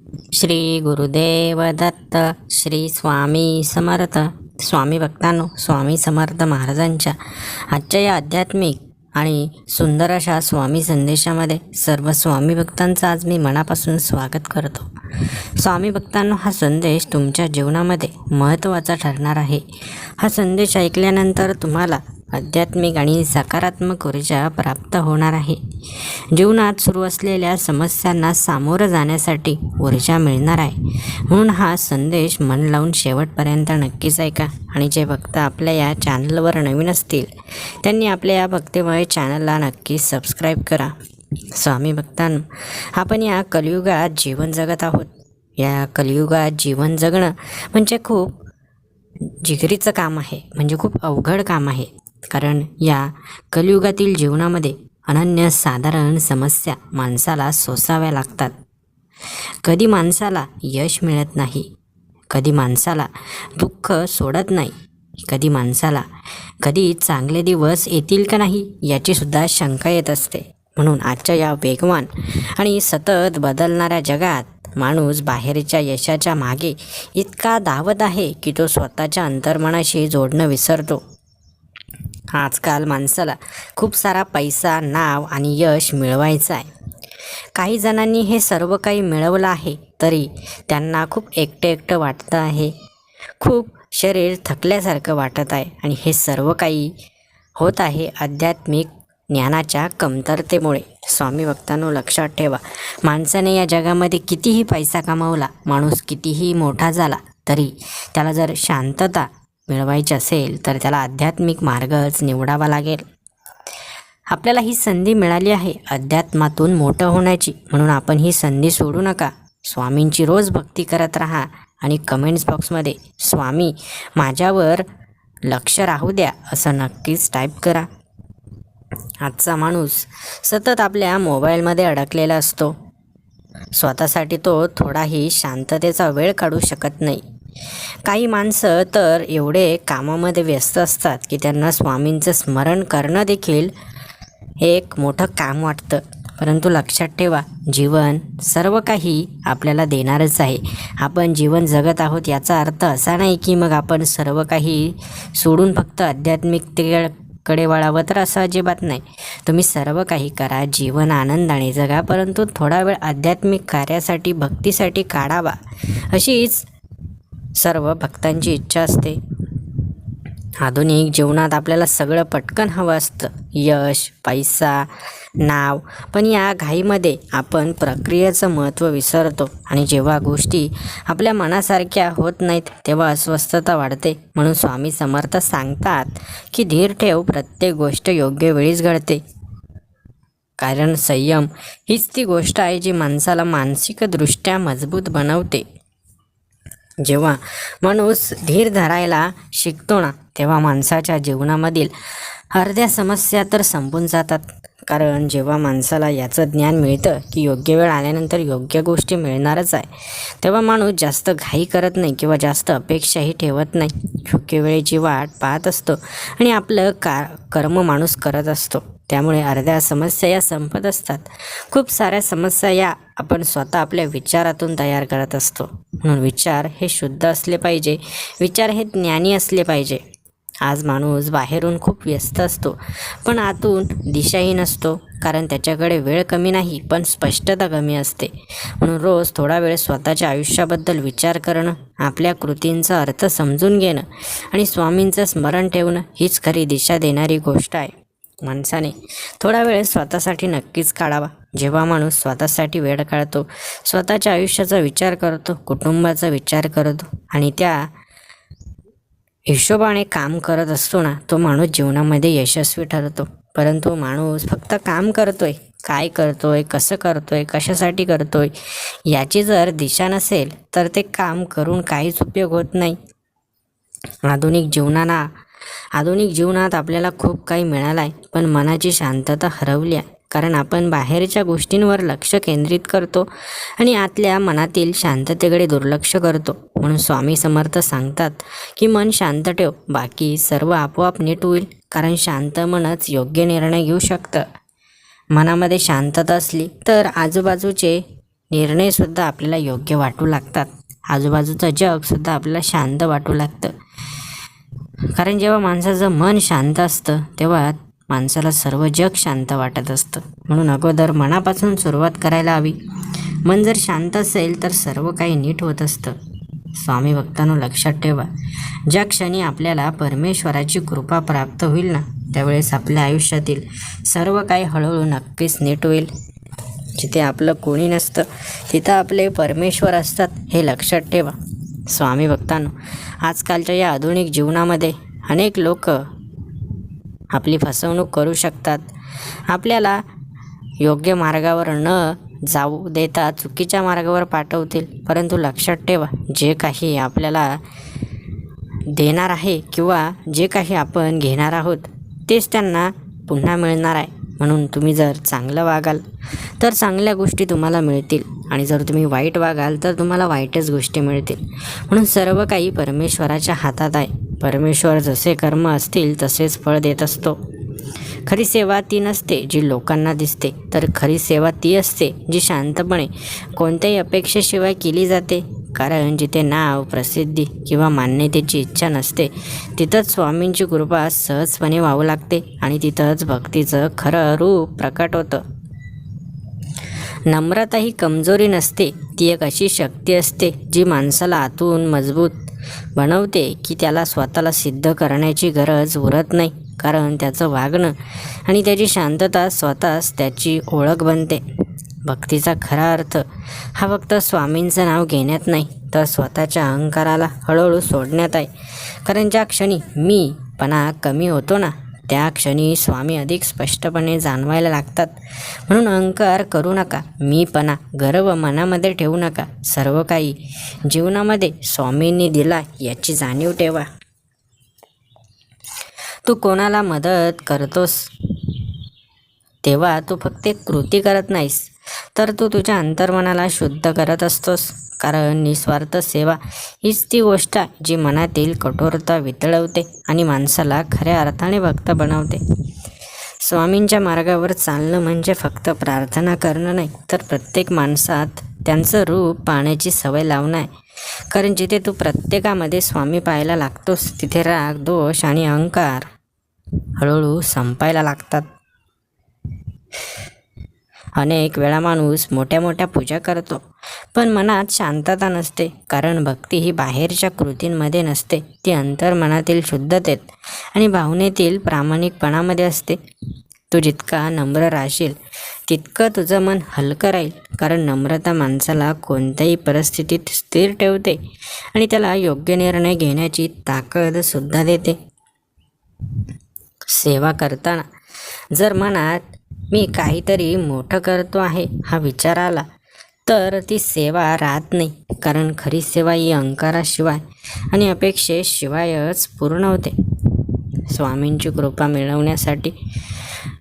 श्री गुरुदेव दत्त. श्री स्वामी समर्थ. स्वामी भक्तांनो, स्वामी समर्थ महाराजांच्या आजच्या या आध्यात्मिक आणि सुंदर अशा स्वामी संदेशामध्ये सर्व स्वामी भक्तांचं आज मी मनापासून स्वागत करतो. स्वामी भक्तांनो, हा संदेश तुमच्या जीवनामध्ये महत्त्वाचा ठरणार आहे. हा संदेश ऐकल्यानंतर तुम्हाला आध्यात्मिक आणि सकारात्मक ऊर्जा प्राप्त होणार आहे. जीवनात सुरू असलेल्या समस्यांना सामोरं जाण्यासाठी ऊर्जा मिळणार आहे. म्हणून हा संदेश मन लावून शेवटपर्यंत नक्कीच ऐका. आणि जे भक्त आपल्या या चॅनलवर नवीन असतील त्यांनी आपल्या या भक्तिमय चॅनलला नक्की सबस्क्राईब करा. स्वामी भक्तांनो, आपण या कलियुगात जीवन जगत आहोत. या कलियुगात जीवन जगणं म्हणजे खूप जिगरीचं काम आहे, म्हणजे खूप अवघड काम आहे. कारण या कलियुगातील जीवनामध्ये अनन्यसाधारण समस्या माणसाला सोसाव्या लागतात. कधी माणसाला यश मिळत नाही, कधी माणसाला दुःख सोडत नाही, कधी माणसाला कधी चांगले दिवस येतील का नाही याचीसुद्धा शंका येत असते. म्हणून आजच्या या वेगवान आणि सतत बदलणाऱ्या जगात माणूस बाहेरच्या यशाच्या मागे इतका धावत आहे की तो स्वतःच्या अंतर्मनाशी जोडणं विसरतो. आजकाल माणसाला खूप सारा पैसा, नाव आणि यश मिळवायचं आहे. काही जणांनी हे सर्व काही मिळवलं आहे तरी त्यांना खूप एकटं वाटतं आहे. खूप शरीर थकल्यासारखं वाटत आहे आणि हे सर्व काही होत आहे आध्यात्मिक ज्ञानाच्या कमतरतेमुळे. स्वामी भक्तांनो, लक्षात ठेवा, माणसाने या जगामध्ये कितीही पैसा कमावला, माणूस कितीही मोठा झाला तरी त्याला जर शांतता मिळवायची असेल तर त्याला आध्यात्मिक मार्गच निवडावा लागेल. आपल्याला ही संधी मिळाली आहे अध्यात्मातून मोठं होण्याची, म्हणून आपण ही संधी सोडू नका. स्वामींची रोज भक्ती करत राहा आणि कमेंट्स बॉक्समध्ये स्वामी माझ्यावर लक्ष राहू द्या असं नक्कीच टाईप करा. आजचा माणूस सतत आपल्या मोबाईलमध्ये अडकलेला असतो. स्वतःसाठी तो थोडाही शांततेचा वेळ काढू शकत नाही. काही माणसं तर एवढे कामामध्ये व्यस्त असतात की त्यांना स्वामींचं स्मरण करणं देखील एक मोठं काम वाटतं. परंतु लक्षात ठेवा, जीवन सर्व काही आपल्याला देणारच आहे. आपण जीवन जगत आहोत याचा अर्थ असा नाही की मग आपण सर्व काही सोडून फक्त आध्यात्मिकतेकडे वळावं, तर असं अजिबात नाही. तुम्ही सर्व काही करा, जीवन आनंदाने जगा, परंतु थोडा वेळ आध्यात्मिक कार्यासाठी, भक्तीसाठी काढावा, अशीच सर्व भक्तांची इच्छा असते. आधुनिक जीवनात आपल्याला सगळं पटकन हवं असतं, यश, पैसा, नाव. पण या घाईमध्ये आपण प्रक्रियेचं महत्त्व विसरतो आणि जेव्हा गोष्टी आपल्या मनासारख्या होत नाहीत तेव्हा अस्वस्थता वाढते. म्हणून स्वामी समर्थ सांगतात की धीर ठेव, प्रत्येक गोष्ट योग्य वेळीच घडते. कारण संयम हीच ती गोष्ट आहे जी माणसाला मानसिकदृष्ट्या मजबूत बनवते. जेव्हा माणूस धीर धरायला शिकतो ना, तेव्हा माणसाच्या जीवनामधील अर्ध्या समस्या तर संपून जातात. कारण जेव्हा माणसाला याचं ज्ञान मिळतं की योग्य वेळ आल्यानंतर योग्य गोष्टी मिळणारच आहे, तेव्हा माणूस जास्त घाई करत नाही किंवा जास्त अपेक्षाही ठेवत नाही. योग्य वेळेची वाट पाहत असतो आणि आपलं कर्म माणूस करत असतो. त्यामुळे अर्ध्या समस्या या संपत असतात. खूप साऱ्या समस्या या आपण स्वतः आपल्या विचारातून तयार करत असतो. म्हणून विचार हे शुद्ध असले पाहिजे, विचार हे ज्ञानी असले पाहिजे. आज माणूस बाहेरून खूप व्यस्त असतो पण आतून दिशाही नसतो. कारण त्याच्याकडे वेळ कमी नाही पण स्पष्टता कमी असते. म्हणून रोज थोडा वेळ स्वतःच्या आयुष्याबद्दल विचार करणं, आपल्या कृतींचा अर्थ समजून घेणं आणि स्वामींचं स्मरण ठेवणं हीच खरी दिशा देणारी गोष्ट आहे. माणसाने थोडा वेळ स्वतःसाठी नक्कीच काढावा. जेव्हा माणूस स्वतःसाठी वेळ काढतो, स्वतःच्या आयुष्याचा विचार करतो, कुटुंबाचा विचार करतो आणि त्या हिशोबाने काम करत असतो ना, तो माणूस जीवनामध्ये यशस्वी ठरतो. परंतु माणूस फक्त काम करतोय, काय करतोय, कसं करतोय, कशासाठी करतोय याची जर दिशा नसेल तर ते काम करून काहीच उपयोग होत नाही. आधुनिक जीवनात आपल्याला खूप काही मिळालं आहे पण मनाची शांतता हरवली आहे. कारण आपण बाहेरच्या गोष्टींवर लक्ष केंद्रित करतो आणि आतल्या मनातील शांततेकडे दुर्लक्ष करतो. म्हणून स्वामी समर्थ सांगतात की मन शांत ठेव, बाकी सर्व आपोआप नीट होईल. कारण शांत मनच योग्य निर्णय घेऊ शकतं. मनामध्ये शांतता असली तर आजूबाजूचे निर्णयसुद्धा आपल्याला योग्य वाटू लागतात. आजूबाजूचं जगसुद्धा आपल्याला शांत वाटू लागतं. कारण जेव्हा माणसाचं मन शांत असतं तेव्हा माणसाला सर्व जग शांत वाटत असतं. म्हणून अगोदर मनापासून सुरुवात करायला हवी. मन जर शांत असेल तर सर्व काही नीट होत असतं. स्वामी भक्तांनो, लक्षात ठेवा, ज्या क्षणी आपल्याला परमेश्वराची कृपा प्राप्त होईल ना, त्यावेळेस आपल्या आयुष्यातील सर्व काही हळूहळू नक्कीच नीट होईल. जिथे आपलं कोणी नसतं तिथं आपले परमेश्वर असतात, हे लक्षात ठेवा. स्वामी भक्तांनो, आजकालच्या या आधुनिक जीवनामध्ये अनेक लोक आपली फसवणूक करू शकतात. आपल्याला योग्य मार्गावर न जाऊ देता चुकीच्या मार्गावर पाठवतील. परंतु लक्षात ठेवा, जे काही आपल्याला देणार आहे किंवा जे काही आपण घेणार आहोत तेच त्यांना पुन्हा मिळणार आहे. म्हणून तुम्ही जर चांगलं वागाल तर चांगल्या गोष्टी तुम्हाला मिळतील आणि जर तुम्ही वाईट वागाल तर तुम्हाला वाईटच गोष्टी मिळतील. म्हणून सर्व काही परमेश्वराच्या हातात आहे. परमेश्वर जसे कर्म असतील तसेच फळ देत असतो. खरी सेवा ती नसते जी लोकांना दिसते, तर खरी सेवा ती असते जी शांतपणे कोणत्याही अपेक्षेशिवाय केली जाते. कारण जिथे नाव, प्रसिद्धी किंवा मान्यतेची इच्छा नसते तिथंच स्वामींची कृपा सहजपणे वाहू लागते आणि तिथंच भक्तीचं खरं रूप प्रकट होतं. नम्रता ही कमजोरी नसते, ती एक अशी शक्ती असते जी माणसाला आतून मजबूत बनवते की त्याला स्वतःला सिद्ध करण्याची गरज उरत नाही. कारण त्याचं वागणं आणि त्याची शांतता स्वतःच त्याची ओळख बनते. भक्तीचा खरा अर्थ हा फक्त स्वामींचं नाव घेण्यात नाही तर स्वतःच्या अहंकाराला हळूहळू सोडण्यात आहे. कारण ज्या क्षणी मीपणा कमी होतो ना, त्या क्षणी स्वामी अधिक स्पष्टपणे जाणवायला लागतात. म्हणून अहंकार करू नका, मीपणा, गर्व मनामध्ये ठेवू नका. सर्व काही जीवनामध्ये स्वामींनी दिला याची जाणीव ठेवा. तू कोणाला मदत करतोस तेव्हा तू फक्त एक कृती करत नाहीस, तर तू तुझ्या अंतर्मनाला शुद्ध करत असतोस. कारण निस्वार्थ सेवा हीच ती गोष्ट आहे जी मनातील कठोरता वितळवते आणि माणसाला खऱ्या अर्थाने भक्त बनवते. स्वामींच्या मार्गावर चालणं म्हणजे फक्त प्रार्थना करणं नाही, तर प्रत्येक माणसात त्यांचं रूप पाहण्याची सवय लावणं आहे. कारण जिथे तू प्रत्येकामध्ये स्वामी पाहायला लागतोस तिथे राग, दोष आणि अहंकार हळूहळू संपायला लागतात. अनेक वेळा माणूस मोठ्या मोठ्या पूजा करतो पण मनात शांतता नसते. कारण भक्ती ही बाहेरच्या कृतींमध्ये नसते, ती अंतर्मनातील शुद्धतेत आणि भावनेतील प्रामाणिकपणामध्ये असते. तू जितका नम्र राहशील तितकं तुझं मन हलकं राहील. कारण नम्रता माणसाला कोणत्याही परिस्थितीत स्थिर ठेवते आणि त्याला योग्य निर्णय घेण्याची ताकदसुद्धा देते. सेवा करताना जर मनात मी काहीतरी मोठं करतो आहे हा विचार आला तर ती सेवा राहत नाही. कारण खरी सेवा ही अहंकाराशिवाय आणि अपेक्षेशिवायच पूर्ण होते. स्वामींची कृपा मिळवण्यासाठी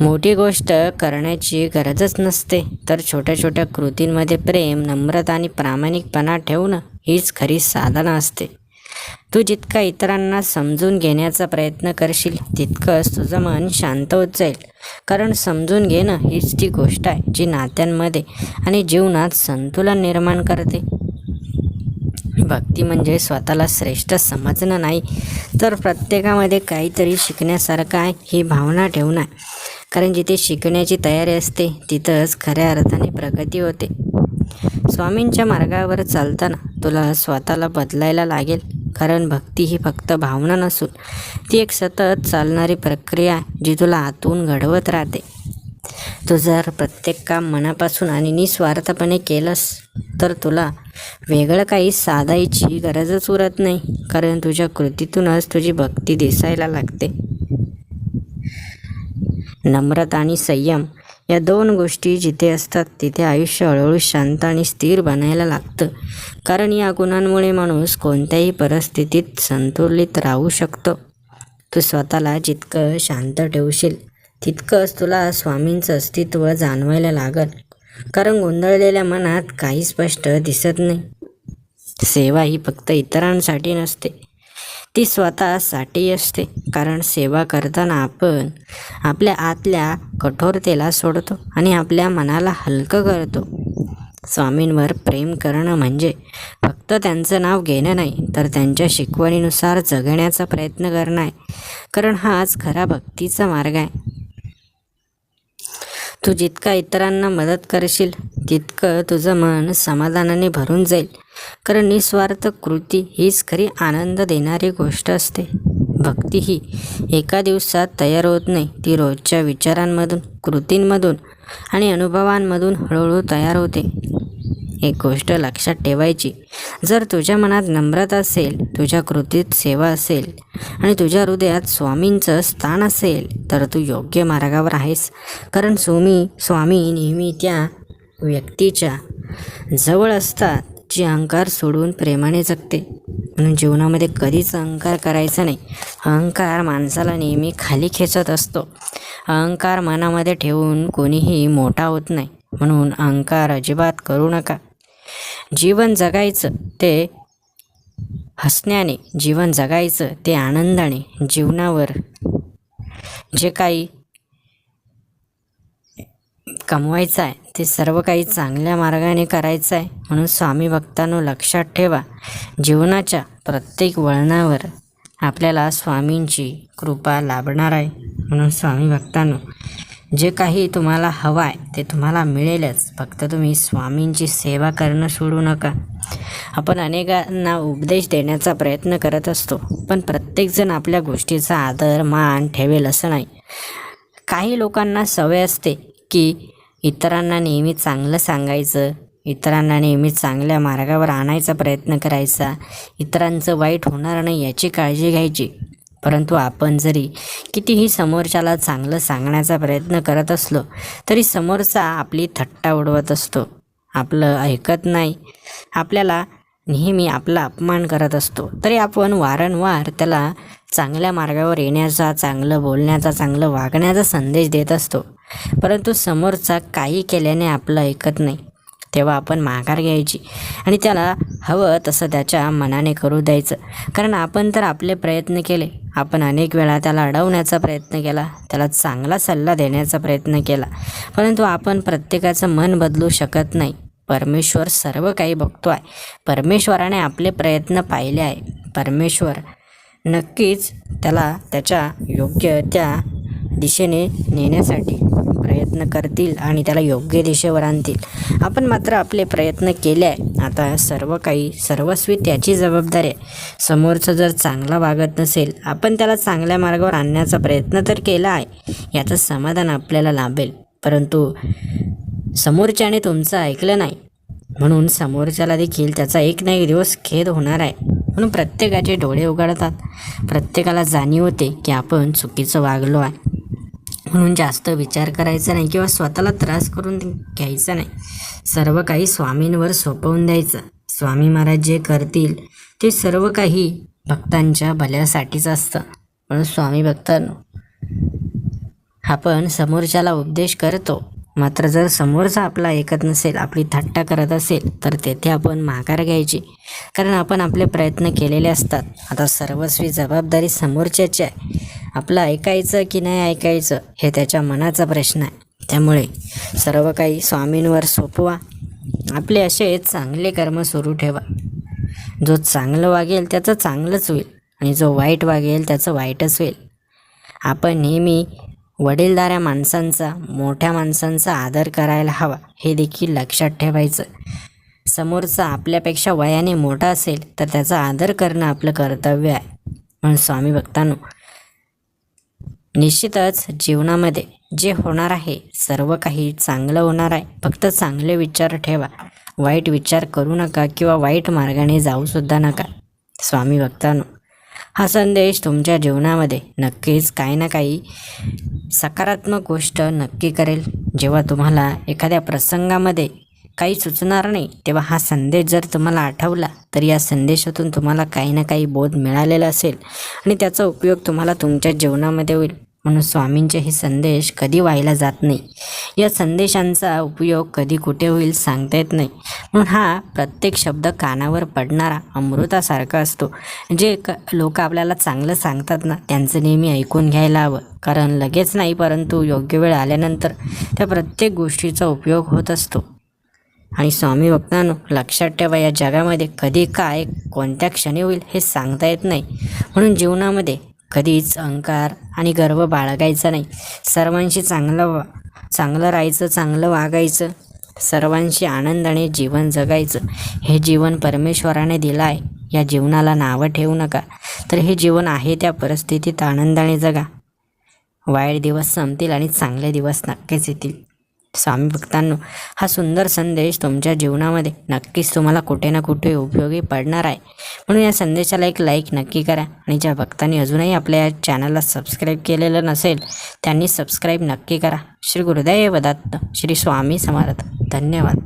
मोठी गोष्ट करण्याची गरजच नसते, तर छोट्या छोट्या कृतींमध्ये प्रेम, नम्रता आणि प्रामाणिकपणा ठेवणं हीच खरी साधना असते. तू जितका इतरांना समजून घेण्याचा प्रयत्न करशील तितकंच तुझं मन शांत होत जाईल. कारण समजून घेणं हीच ती गोष्ट आहे जी नात्यांमध्ये आणि जीवनात संतुलन निर्माण करते. भक्ती म्हणजे स्वतःला श्रेष्ठ समजणं नाही, तर प्रत्येकामध्ये काहीतरी शिकण्यासारखं आहे ही भावना ठेवणं आहे. कारण जिथे शिकण्याची तयारी असते तिथंच खऱ्या अर्थाने प्रगती होते. स्वामींच्या मार्गावर चालताना तुला स्वतःला बदलायला लागेल. कारण भक्ती ही फक्त भावना नसून ती एक सतत चालणारी प्रक्रिया आहे जी तुला आतून घडवत राहते. तू जर प्रत्येक काम मनापासून आणि निस्वार्थपणे केलंस तर तुला वेगळं काही साधायची गरजच उरत नाही. कारण तुझ्या कृतीतूनच तुझी भक्ती दिसायला लागते. नम्रता आणि संयम या दोन गोष्टी जिथे असतात तिथे आयुष्य हळूहळू शांत आणि स्थिर बनायला लागतं. कारण या गुणांमुळे माणूस कोणत्याही परिस्थितीत संतुलित राहू शकतो. तू स्वतःला जितकं शांत ठेवशील तितकंच तुला स्वामींचं अस्तित्व जाणवायला लागल. कारण गोंधळलेल्या मनात काही स्पष्ट दिसत नाही. सेवा ही फक्त इतरांसाठी नसते, ती स्वतःसाठी असते. कारण सेवा करताना आपण आपल्या आतल्या कठोरतेला सोडतो आणि आपल्या मनाला हलकं करतो. स्वामींवर प्रेम करणं म्हणजे फक्त त्यांचं नाव घेणं नाही, तर त्यांच्या शिकवणीनुसार जगण्याचा प्रयत्न करणं आहे. कारण हाच खरा भक्तीचा मार्ग आहे. तू जितका इतरांना मदत करशील तितकं तुझं मन समाधानाने भरून जाईल. कारण निस्वार्थ कृती हीच खरी आनंद देणारी गोष्ट असते. भक्ती ही एका दिवसात तयार होत नाही, ती रोजच्या विचारांमधून, कृतींमधून आणि अनुभवांमधून हळूहळू तयार होते. एक गोष्ट लक्षात ठेवायची, जर तुझ्या मनात नम्रता असेल, तुझ्या कृतीत सेवा असेल आणि तुझ्या हृदयात स्वामींचं स्थान असेल, तर तू योग्य मार्गावर आहेस. कारण स्वामी नेहमी त्या व्यक्तीच्या जवळ असतात जी अहंकार सोडून प्रेमाने जगते. म्हणून जीवनामध्ये कधीच अहंकार करायचा नाही. अहंकार माणसाला नेहमी खाली खेचत असतो. अहंकार मनामध्ये ठेवून कोणीही मोठा होत नाही. म्हणून अहंकार अजिबात करू नका. जीवन जगायचं ते हसण्याने, जीवन जगायचं ते आनंदाने. जीवनावर जे काही कमवायचं आहे ते सर्व काही चांगल्या मार्गाने करायचं आहे. म्हणून स्वामी भक्तांनो, लक्षात ठेवा, जीवनाच्या प्रत्येक वळणावर आपल्याला स्वामींची कृपा लाभणार आहे. म्हणून स्वामी भक्तांनो, जे काही तुम्हाला हवं आहे ते तुम्हाला मिळेलच. फक्त तुम्ही स्वामींची सेवा करणं सोडू नका. आपण अनेकांना उपदेश देण्याचा प्रयत्न करत असतो, पण प्रत्येकजण आपल्या गोष्टीचा आदर मान ठेवेल असं नाही. काही लोकांना सवय असते की इतरांना नेहमी चांगलं सांगायचं, इतरांना नेहमी चांगल्या मार्गावर आणायचा प्रयत्न करायचा, इतरांचं वाईट होणार नाही याची काळजी घ्यायची. परंतु आपण जरी कितीही समोरच्याला चांगलं सांगण्याचा प्रयत्न करत असलो तरी समोरचा आपली थट्टा उडवत असतो, आपलं ऐकत नाही, आपल्याला नेहमी आपला अपमान करत असतो. तरी आपण वारंवार त्याला चांगल्या मार्गावर येण्याचा, चांगलं बोलण्याचा, चांगलं वागण्याचा संदेश देत असतो. परंतु समोरचा काही केल्याने आपलं ऐकत नाही. तेव्हा आपण माघार घ्यायची आणि त्याला हवं तसं त्याच्या मनाने करू द्यायचं. कारण आपण तर आपले प्रयत्न केले, आपण अनेक वेळा त्याला अडवण्याचा प्रयत्न केला, त्याला चांगला सल्ला देण्याचा प्रयत्न केला, परंतु आपण प्रत्येकाचं मन बदलू शकत नाही. परमेश्वर सर्व काही बघतो आहे. परमेश्वराने आपले प्रयत्न पाहिले आहे. परमेश्वर नक्कीच त्याला त्याच्या योग्य त्या दिशेने नेण्यासाठी प्रयत्न करतील आणि त्याला योग्य दिशेवर आणतील. आपण मात्र आपले प्रयत्न केले आहे. आता सर्व काही सर्वस्वी त्याची जबाबदारी आहे. समोरचं जर चांगला वागत नसेल, आपण त्याला चांगल्या मार्गावर आणण्याचा प्रयत्न तर केला आहे, याचं समाधान आपल्याला लाभेल. परंतु समोरच्याने तुमचं ऐकलं नाही म्हणून समोरच्याला देखील त्याचा एक ना एक दिवस खेद होणार आहे. म्हणून प्रत्येकाचे डोळे उघडतात, प्रत्येकाला जाणीव होते की आपण चुकीचं वागलो आहे. म्हणून जास्त विचार करायचा नाही किंवा स्वतःला त्रास करून घ्यायचा नाही. सर्व काही स्वामींवर सोपवून द्यायचं. स्वामी महाराज जे करतील ते सर्व काही भक्तांच्या भल्यासाठीच असतं. म्हणून स्वामी भक्तांनो, आपण समोरच्याला उपदेश करतो, मात्र जर समोरचा आपला ऐकत नसेल, आपली थट्टा करत असेल, तर तेथे आपण माघार घ्यायची. कारण आपण आपले प्रयत्न केलेले असतात. आता सर्वस्वी जबाबदारी समोरच्याची आहे. आपलं ऐकायचं की नाही ऐकायचं हे त्याच्या मनाचा प्रश्न आहे. त्यामुळे सर्व काही स्वामींवर सोपवा. आपले असे चांगले कर्म सुरू ठेवा. जो चांगलं वागेल त्याचं चांगलंच होईल आणि जो वाईट वागेल त्याचं वाईटच होईल. आपण नेहमी वडीलधाऱ्या माणसांचा, मोठ्या माणसांचा आदर करायला हवा, हे देखील लक्षात ठेवायचं. समोरचा आपल्यापेक्षा वयाने मोठा असेल तर त्याचा आदर करणं आपलं कर्तव्य आहे. म्हणून स्वामी भक्तांनो, निश्चितच जीवनामध्ये जे होणार आहे सर्व काही चांगलं होणार आहे. फक्त चांगले विचार ठेवा, वाईट विचार करू नका किंवा वाईट मार्गाने जाऊसुद्धा नका. स्वामी भक्तांनो, हा संदेश तुमच्या जीवनामध्ये नक्कीच काही ना काही सकारात्मक गोष्ट नक्की करेल. जेव्हा तुम्हाला एखाद्या प्रसंगामध्ये काही सुचणार नाही तेव्हा हा संदेश जर तुम्हाला आठवला तर या संदेशातून तुम्हाला काही ना काही बोध मिळालेला असेल आणि त्याचा उपयोग तुम्हाला तुमच्या जीवनामध्ये होईल. म्हणून स्वामींचे हे संदेश कधी व्हायला जात नाही. या संदेशांचा उपयोग कधी कुठे होईल सांगता येत नाही. म्हणून हा प्रत्येक शब्द कानावर पडणारा अमृतासारखा असतो. जे लोक आपल्याला चांगलं सांगतात ना, त्यांचं नेहमी ऐकून घ्यायला हवं. कारण लगेच नाही, परंतु योग्य वेळ आल्यानंतर त्या प्रत्येक गोष्टीचा उपयोग होत असतो. आणि स्वामी भक्तांनो, लक्षात ठेवा, या जगामध्ये कधी काय कोणत्या क्षणी होईल हे सांगता येत नाही. म्हणून जीवनामध्ये कधीच अहंकार आणि गर्व बाळगायचा नाही. सर्वांशी चांगलं राहायचं, चांगलं वागायचं, सर्वांशी आनंदाने जीवन जगायचं. हे जीवन परमेश्वराने दिलं आहे. या जीवनाला नावं ठेवू नका, तर हे जीवन आहे त्या परिस्थितीत आनंदाने जगा. वाईट दिवस संपतील आणि चांगले दिवस नक्कीच येतील. स्वामी भक्तांनो, हा सुंदर संदेश तुमच्या जीवनामध्ये नक्कीच तुम्हाला कुठे ना कुठे उपयोगी पडणार आहे. म्हणून या संदेशाला एक लाईक नक्की करा. आणि ज्या भक्तांनी अजूनही आपल्या या चॅनलला सबस्क्राईब केलेलं नसेल त्यांनी सबस्क्राईब नक्की करा. श्री गुरुदेव दत्त. श्री स्वामी समर्थ. धन्यवाद.